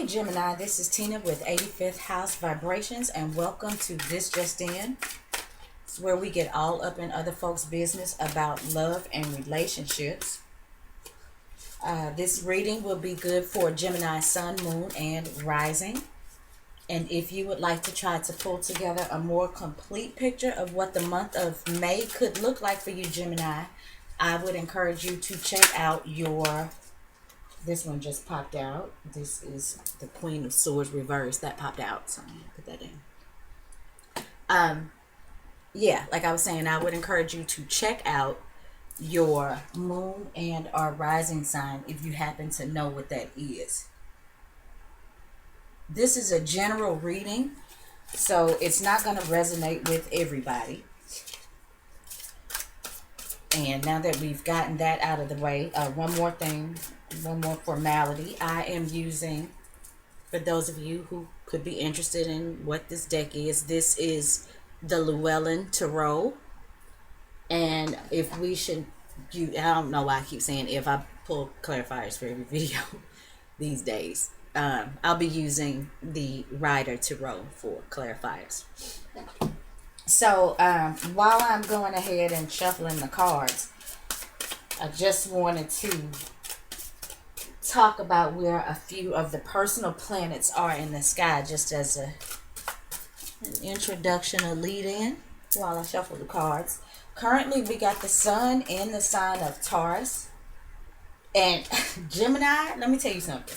morning, Gemini. This is Tina with 85th House Vibrations, and welcome to This Just In. It's where we get all up in other folks' business about love and relationships. This reading will be good for Gemini Sun, Moon, and Rising. And if you would like to try to pull together a more complete picture of what the month of May could look like for you, Gemini, I would encourage you to check out your... This one just popped out. This is the Queen of Swords reversed. That popped out, so I'm going to put that in. Yeah, like I was saying, I would encourage you to check out your moon and or rising sign if you happen to know what that is. This is a general reading, so it's not going to resonate with everybody. And now that we've gotten that out of the way, one more formality. I am using, for those of you who could be interested in what this deck is, this is the Llewellyn Tarot. And if we should, I don't know why I keep saying if. I pull clarifiers for every video these days. I'll be using the Rider Tarot for clarifiers. So while I'm going ahead and shuffling the cards, I just wanted to talk about where a few of the personal planets are in the sky, just as an introduction, a lead-in, while I shuffle the cards. Currently, we got the Sun in the sign of Taurus. And Gemini, let me tell you something.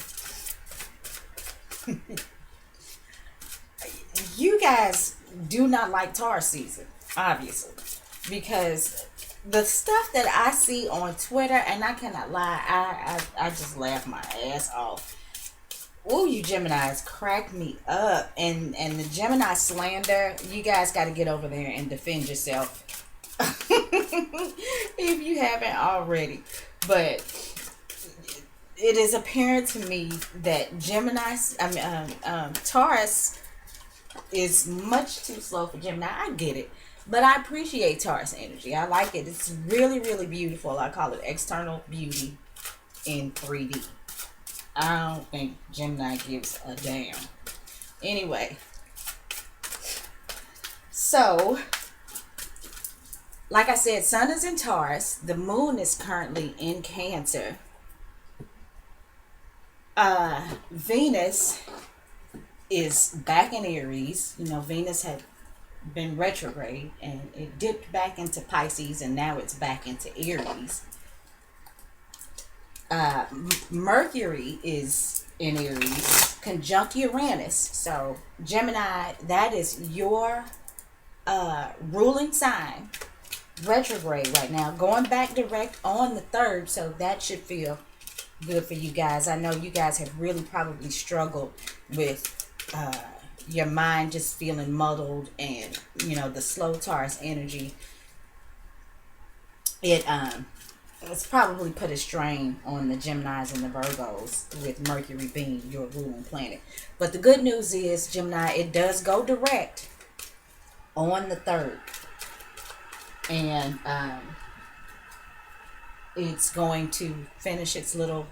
You guys do not like Taurus season, obviously, because the stuff that I see on Twitter, and I cannot lie, I just laugh my ass off. Oh, you Geminis crack me up, and the Gemini slander, you guys got to get over there and defend yourself if you haven't already. But it is apparent to me that Taurus is much too slow for Gemini. I get it. But I appreciate Taurus energy. I like it. It's really, really beautiful. I call it external beauty in 3D. I don't think Gemini gives a damn. Anyway. So, like I said, Sun is in Taurus. The Moon is currently in Cancer. Venus is back in Aries. You know, Venus had been retrograde and it dipped back into Pisces, and now it's back into Aries. Mercury is in Aries, conjunct Uranus. So Gemini, that is your ruling sign, retrograde right now, going back direct on the 3rd. So that should feel good for you guys. I know you guys have really probably struggled with your mind just feeling muddled, and you know, the slow Taurus energy, it's probably put a strain on the Geminis and the Virgos, with Mercury being your ruling planet. But the good news is, Gemini, it does go direct on the 3rd, and it's going to finish its little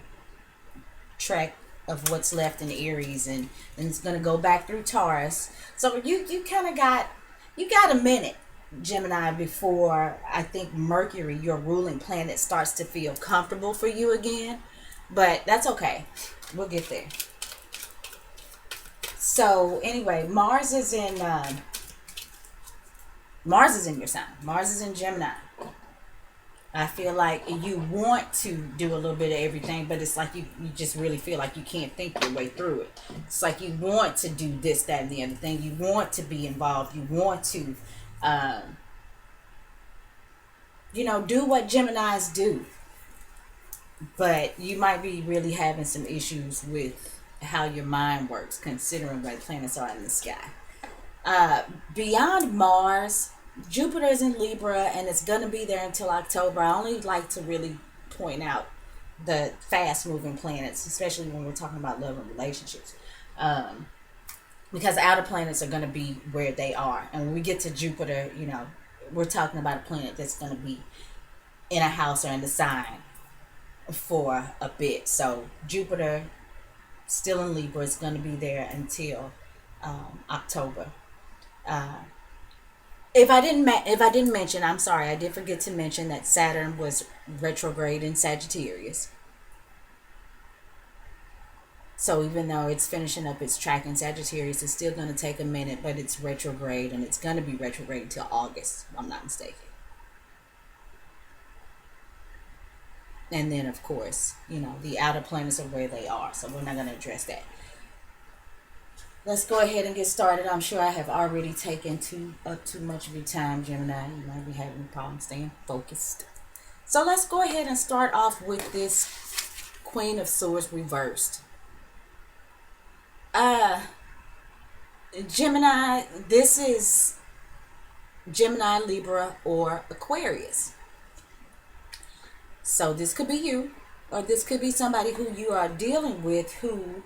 trek of what's left in Aries, and it's going to go back through Taurus. So you kind of got a minute, Gemini, before I think Mercury, your ruling planet, starts to feel comfortable for you again. But that's okay. We'll get there. So anyway, Mars is in your sign. Mars is in Gemini. I feel like you want to do a little bit of everything, but it's like you just really feel like you can't think your way through it. It's like you want to do this, that, and the other thing. You want to be involved. You want to, do what Geminis do. But you might be really having some issues with how your mind works, considering where the planets are in the sky. Beyond Mars, Jupiter is in Libra, and it's going to be there until October. I only like to really point out the fast-moving planets, especially when we're talking about love and relationships. Because outer planets are going to be where they are. And when we get to Jupiter, we're talking about a planet that's going to be in a house or in the sign for a bit. So Jupiter Still in Libra. It's going to be there until October. If I didn't mention, I'm sorry, I did forget to mention that Saturn was retrograde in Sagittarius. So even though it's finishing up its track in Sagittarius, it's still going to take a minute, but it's retrograde, and it's going to be retrograde until August, if I'm not mistaken. And then, of course, the outer planets are where they are, so we're not going to address that. Let's go ahead and get started. I'm sure I have already taken up too much of your time, Gemini. You might be having problems staying focused. So let's go ahead and start off with this Queen of Swords reversed. Gemini, this is Gemini, Libra, or Aquarius. So this could be you, or this could be somebody who you are dealing with who,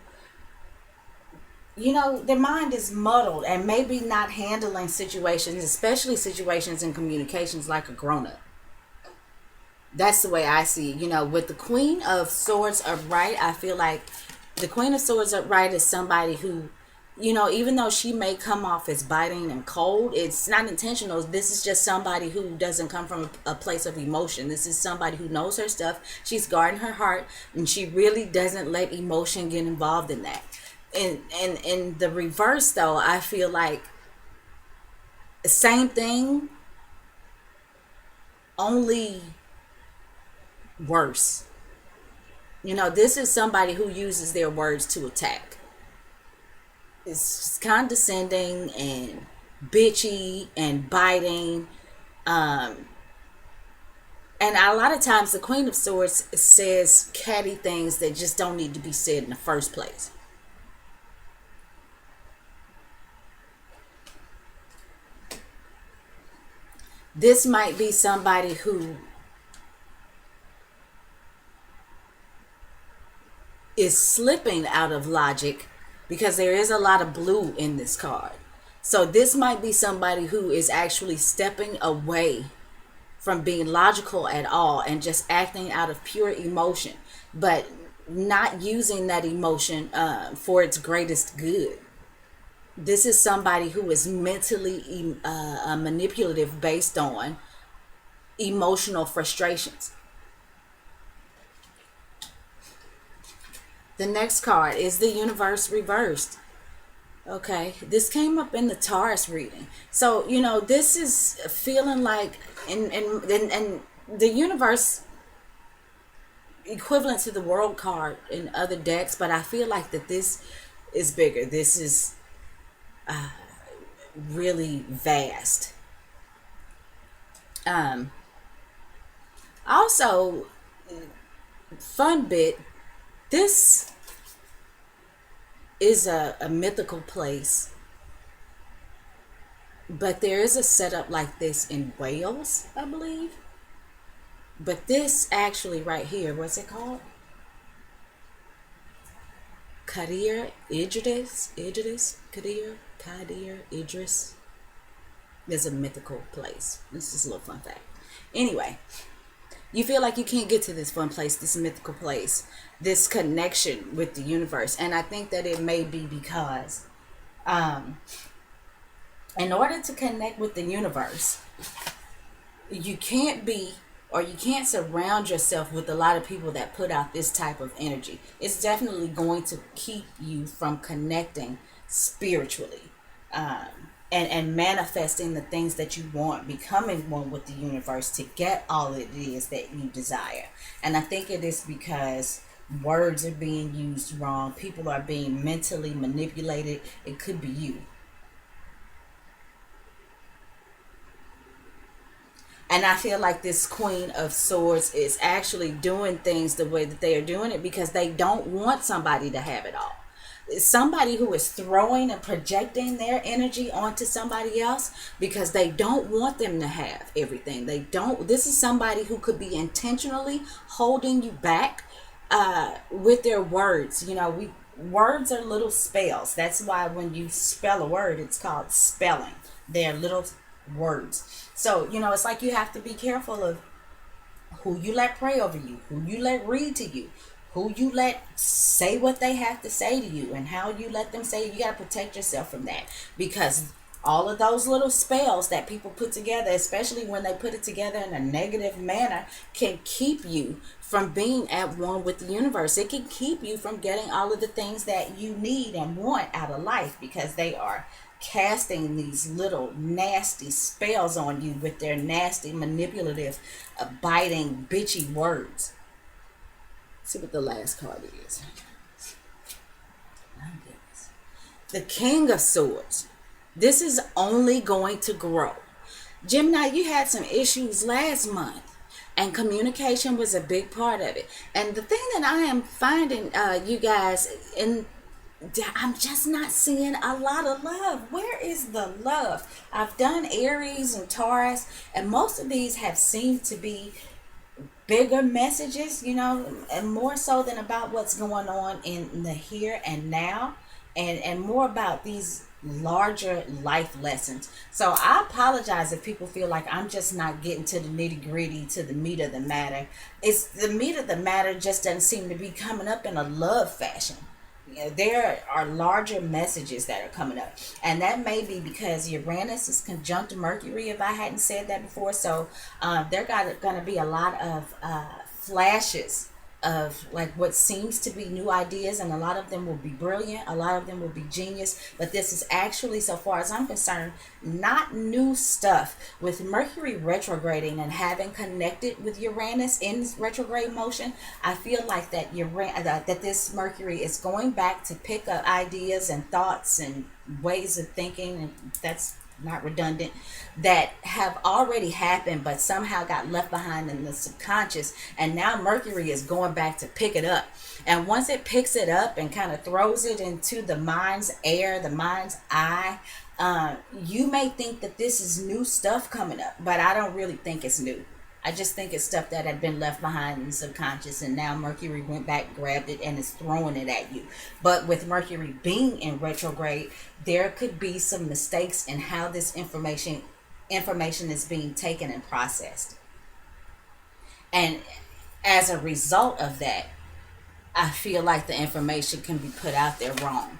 their mind is muddled and maybe not handling situations, especially situations in communications, like a grown-up. That's the way I see it. With the Queen of Swords upright, I feel like the Queen of Swords upright is somebody who, even though she may come off as biting and cold, it's not intentional. This is just somebody who doesn't come from a place of emotion. This is somebody who knows her stuff. She's guarding her heart, and she really doesn't let emotion get involved in that. And in the reverse, though, I feel like the same thing, only worse. This is somebody who uses their words to attack. It's condescending and bitchy and biting. And a lot of times the Queen of Swords says catty things that just don't need to be said in the first place. This might be somebody who is slipping out of logic, because there is a lot of blue in this card. So this might be somebody who is actually stepping away from being logical at all and just acting out of pure emotion, but not using that emotion for its greatest good. This is somebody who is mentally manipulative based on emotional frustrations. The next card is the Universe reversed. Okay, this came up in the Taurus reading. So, this is feeling like, and the Universe equivalent to the World card in other decks, but I feel like that this is bigger. This is really vast. Also, fun bit, this is a mythical place, but there is a setup like this in Wales, I believe. But this actually right here, what's it called? Kadir Idris, is a mythical place. This is a little fun fact. Anyway, you feel like you can't get to this fun place, this mythical place, this connection with the universe. And I think that it may be because in order to connect with the universe, you can't surround yourself with a lot of people that put out this type of energy. It's definitely going to keep you from connecting spiritually and manifesting the things that you want, becoming one with the universe to get all it is that you desire. And I think it is because words are being used wrong. People are being mentally manipulated. It could be you. And I feel like this Queen of Swords is actually doing things the way that they are doing it because they don't want somebody to have it all. It's somebody who is throwing and projecting their energy onto somebody else because they don't want them to have everything. This is somebody who could be intentionally holding you back with their words. Words are little spells. That's why when you spell a word, it's called spelling. They're little words. So, it's like you have to be careful of who you let pray over you, who you let read to you, who you let say what they have to say to you and how you let them say it. You got to protect yourself from that, because all of those little spells that people put together, especially when they put it together in a negative manner, can keep you from being at one with the universe. It can keep you from getting all of the things that you need and want out of life, because they are casting these little nasty spells on you with their nasty, manipulative, biting, bitchy words. Let's see what the last card is. My goodness. The King of Swords. This is only going to grow. Gemini, you had some issues last month, and communication was a big part of it. And the thing that I am finding, you guys, I'm just not seeing a lot of love. Where is the love? I've done Aries and Taurus, and most of these have seemed to be bigger messages, and more so than about what's going on in the here and now, and more about these larger life lessons. So I apologize if people feel like I'm just not getting to the nitty gritty, to the meat of the matter. It's the meat of the matter just doesn't seem to be coming up in a love fashion. There are larger messages that are coming up, and that may be because Uranus is conjunct Mercury, if I hadn't said that before. So there going to be a lot of flashes of like what seems to be new ideas, and a lot of them will be brilliant, a lot of them will be genius, but this is actually, so far as I'm concerned, not new stuff. With Mercury retrograding and having connected with Uranus in retrograde motion, I feel like that that this Mercury is going back to pick up ideas and thoughts and ways of thinking, and that's not redundant, that have already happened but somehow got left behind in the subconscious, and now Mercury is going back to pick it up. And once it picks it up and kind of throws it into the mind's air, the mind's eye, you may think that this is new stuff coming up, but I don't really think it's new. I just think it's stuff that had been left behind in the subconscious, and now Mercury went back, grabbed it, and is throwing it at you. But with Mercury being in retrograde, there could be some mistakes in how this information is being taken and processed. And as a result of that, I feel like the information can be put out there wrong.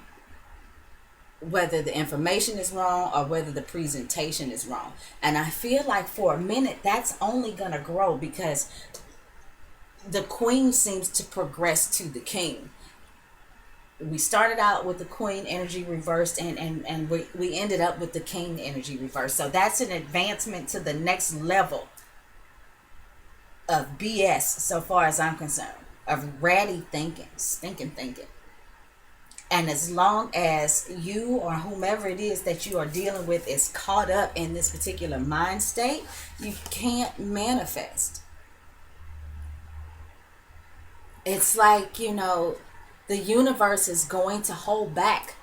Whether the information is wrong or whether the presentation is wrong. And I feel like for a minute that's only going to grow, because the Queen seems to progress to the King. We started out with the Queen energy reversed, and we ended up with the King energy reversed. So that's an advancement to the next level of BS, so far as I'm concerned, of ratty thinking, stinking thinking. And as long as you or whomever it is that you are dealing with is caught up in this particular mind state, you can't manifest. It's like, the universe is going to hold back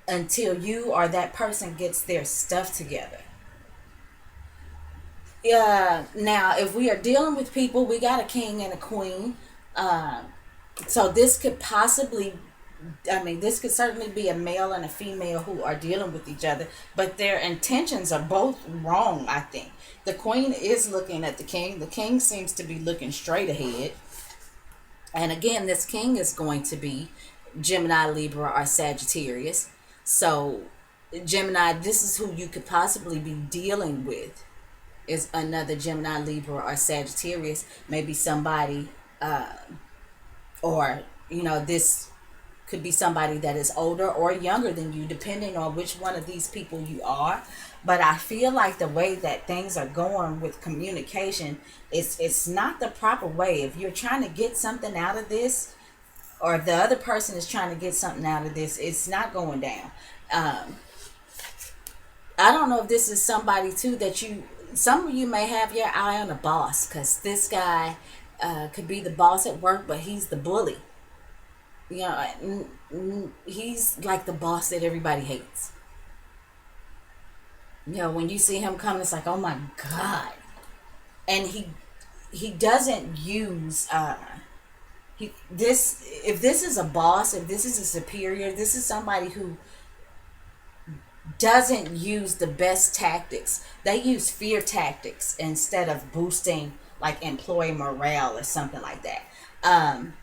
until you or that person gets their stuff together. Now, if we are dealing with people, we got a king and a queen. So this could certainly be a male and a female who are dealing with each other, but their intentions are both wrong, I think. The queen is looking at the king. The king seems to be looking straight ahead. And again, this king is going to be Gemini, Libra, or Sagittarius. So Gemini, this is who you could possibly be dealing with, is another Gemini, Libra, or Sagittarius. Maybe somebody... or this could be somebody that is older or younger than you, depending on which one of these people you are. But I feel like the way that things are going with communication, it's not the proper way. If you're trying to get something out of this, or if the other person is trying to get something out of this, it's not going down. I don't know if this is somebody too that some of you may have your eye on a boss, because this guy could be the boss at work, but he's the bully. He's like the boss that everybody hates. When you see him come, it's like, oh my God. And he doesn't use if this is a boss, if this is a superior, this is somebody who doesn't use the best tactics. They use fear tactics instead of boosting like employee morale or something like that. Um,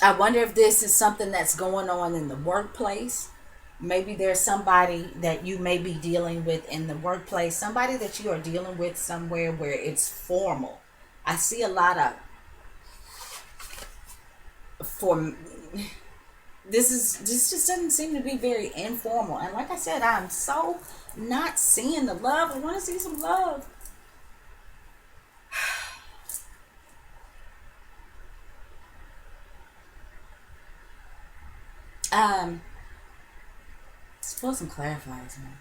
I wonder if this is something that's going on in the workplace. Maybe there's somebody that you may be dealing with in the workplace, somebody that you are dealing with somewhere where it's formal. I see a lot of for this just doesn't seem to be very informal. And like I said, I'm so not seeing the love. I want to see some love. Um, suppose some clarifies, man.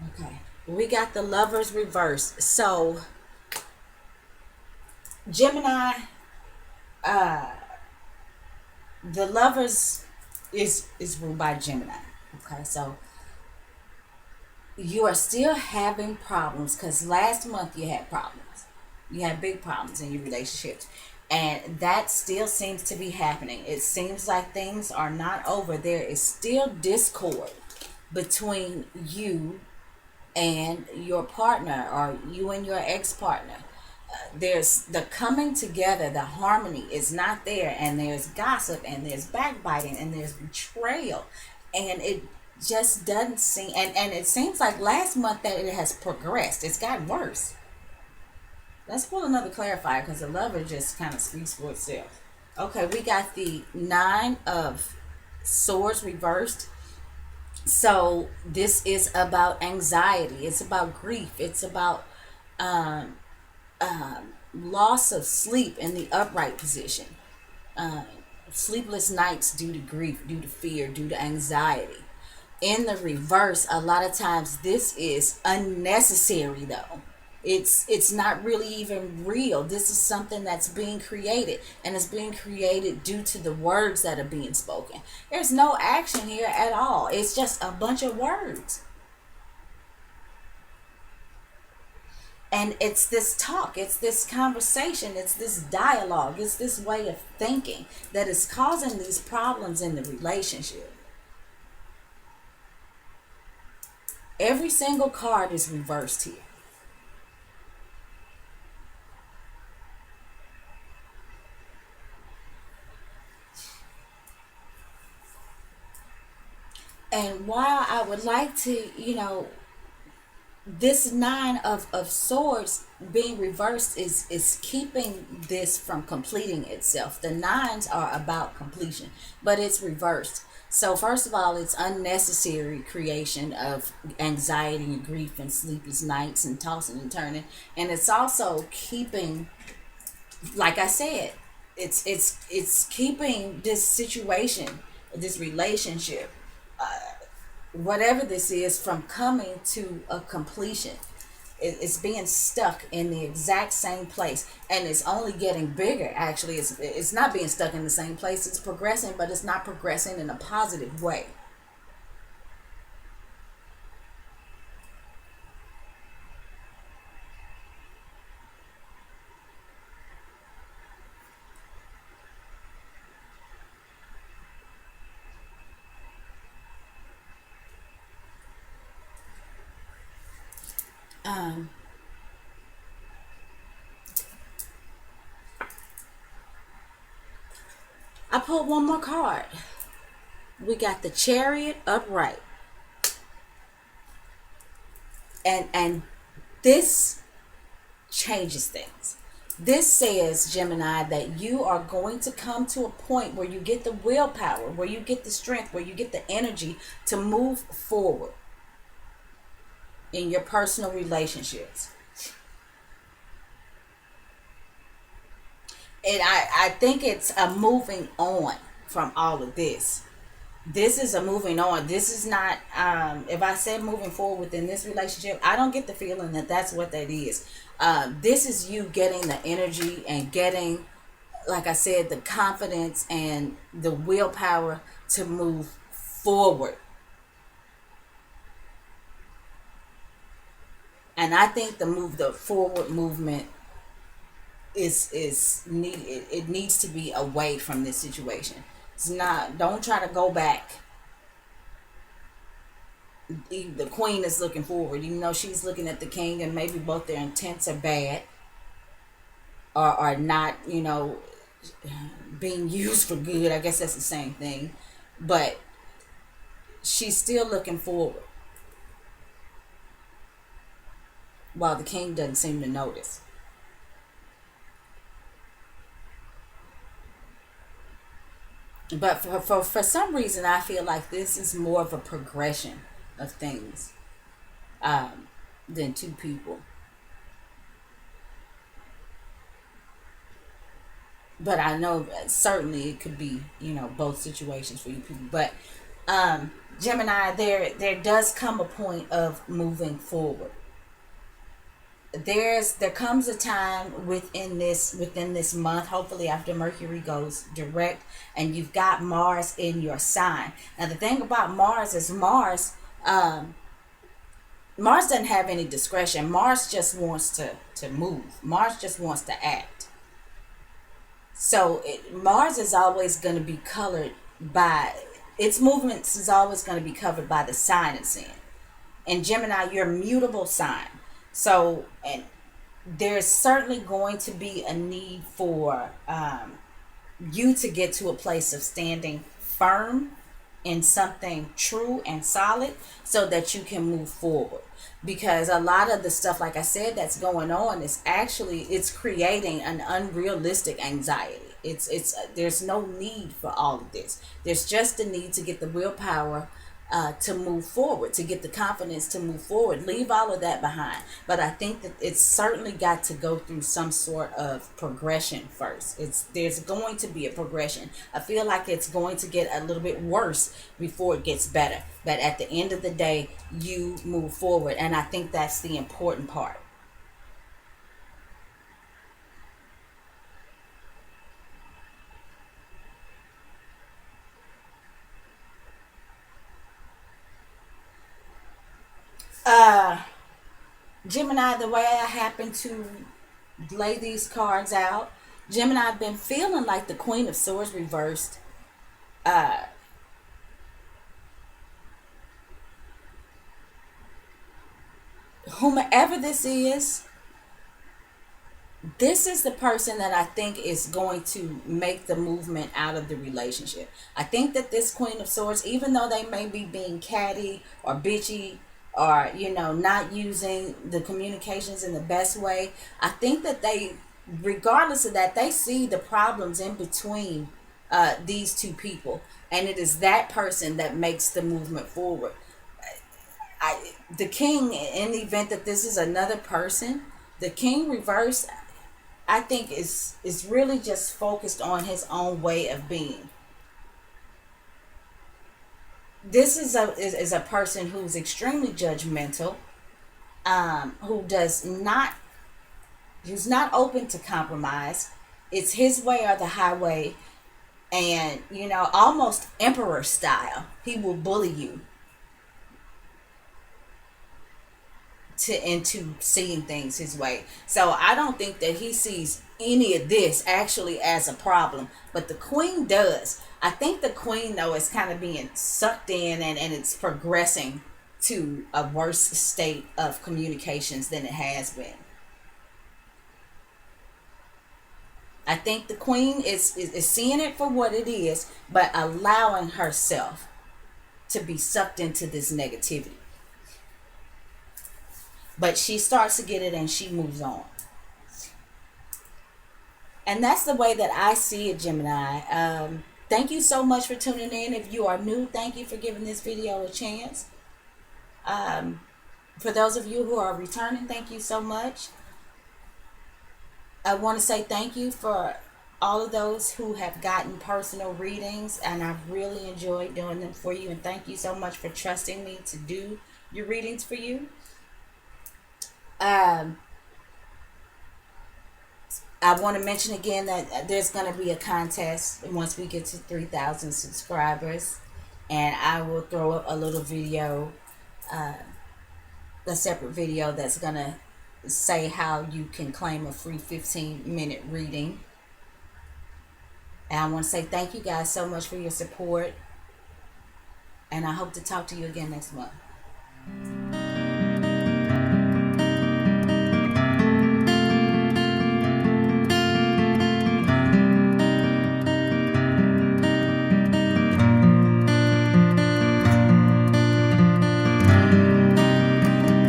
Okay, we got the lovers reversed. So Gemini, uh, the lovers is ruled by Gemini. Okay, so you are still having problems because last month you had problems. You had big problems in your relationships. And that still seems to be happening. It seems like things are not over. There is still discord between you and your partner, or you and your ex-partner. There's the coming together, the harmony is not there, and there's gossip, and there's backbiting, and there's betrayal, and it just doesn't seem, and it seems like last month that it has progressed. It's gotten worse. Let's pull another clarifier because the lover just kind of speaks for itself. Okay, we got the Nine of Swords reversed. So this is about anxiety. It's about grief. It's about um, loss of sleep in the upright position. Um, Sleepless nights due to grief, due to fear, due to anxiety. In the reverse, a lot of times this is unnecessary though. It's not really even real. This is something that's being created, and it's being created due to the words that are being spoken. There's no action here at all. It's just a bunch of words. And it's this talk, it's this conversation, it's this dialogue, it's this way of thinking that is causing these problems in the relationship. Every single card is reversed here. And while I would like to, this nine of swords being reversed is keeping this from completing itself. The nines are about completion, but it's reversed. So first of all, it's unnecessary creation of anxiety and grief and sleepless nights and tossing and turning. And it's also keeping, like I said, it's keeping this situation, this relationship, whatever this is, from coming to a completion. It's being stuck in the exact same place, and it's only getting bigger. Actually, it's not being stuck in the same place. It's progressing, but it's not progressing in a positive way. um I pulled one more card. We got the Chariot upright, and this changes things. This says, Gemini, that you are going to come to a point where you get the willpower, where you get the strength, where you get the energy to move forward in your personal relationships. And I think it's a moving on from all of this. This is a moving on. This is not, if I said moving forward within this relationship, I don't get the feeling that that's what that is. This is you getting the energy and getting, like I said, the confidence and the willpower to move forward. And I think the forward movement is need it needs to be away from this situation. It's not, don't try to go back. the queen is looking forward, even though she's looking at the king, and maybe both their intents are bad or are not, being used for good. I guess that's the same thing. But she's still looking forward while the king doesn't seem to notice. But for some reason, I feel like this is more of a progression of things um, than two people. But I know that certainly it could be, both situations for you people. But Gemini, there does come a point of moving forward. There comes a time within this month, hopefully after Mercury goes direct, and you've got Mars in your sign. Now the thing about Mars is Mars doesn't have any discretion. Mars just wants to move. Mars just wants to act. So Mars is always going to be colored by its movements is always going to be covered by the sign it's in. And Gemini, you're a mutable sign. So, and there's certainly going to be a need for you to get to a place of standing firm in something true and solid so that you can move forward, because a lot of the stuff, like I said, that's going on is actually, it's creating an unrealistic anxiety. It's there's no need for all of this. There's just the need to get the willpower to move forward, to get the confidence to move forward. Leave all of that behind. But I think that it's certainly got to go through some sort of progression first. There's going to be a progression. I feel like it's going to get a little bit worse before it gets better. But at the end of the day, you move forward. And I think that's the important part. Uh, Gemini, the way I happen to lay these cards out, Gemini, I've been feeling like the Queen of Swords reversed. Uh, Whomever this is the person that I think is going to make the movement out of the relationship. I think that this Queen of Swords, even though they may be being catty or bitchy or, not using the communications in the best way, I think that they, regardless of that, they see the problems in between these two people. And it is that person that makes the movement forward. The king, in the event that this is another person, the king reverse, I think is really just focused on his own way of being. This is a person who's extremely judgmental, who does not who's not open to compromise. It's his way or the highway, and almost emperor style. He will bully you into seeing things his way. So I don't think that he sees any of this actually as a problem, but the queen does. I think the queen, though, is kind of being sucked in, and it's progressing to a worse state of communications than it has been. I think the queen is seeing it for what it is, but allowing herself to be sucked into this negativity. But she starts to get it and she moves on. And that's the way that I see it, Gemini. Thank you so much for tuning in. If you are new, thank you for giving this video a chance. For those of you who are returning, thank you so much. I want to say thank you for all of those who have gotten personal readings, and I've really enjoyed doing them for you. And thank you so much for trusting me to do your readings for you. Um, I want to mention again that there's going to be a contest once we get to 3,000 subscribers, and I will throw up a little video, uh, a separate video that's going to say how you can claim a free 15-minute reading. And I want to say thank you guys so much for your support, and I hope to talk to you again next month.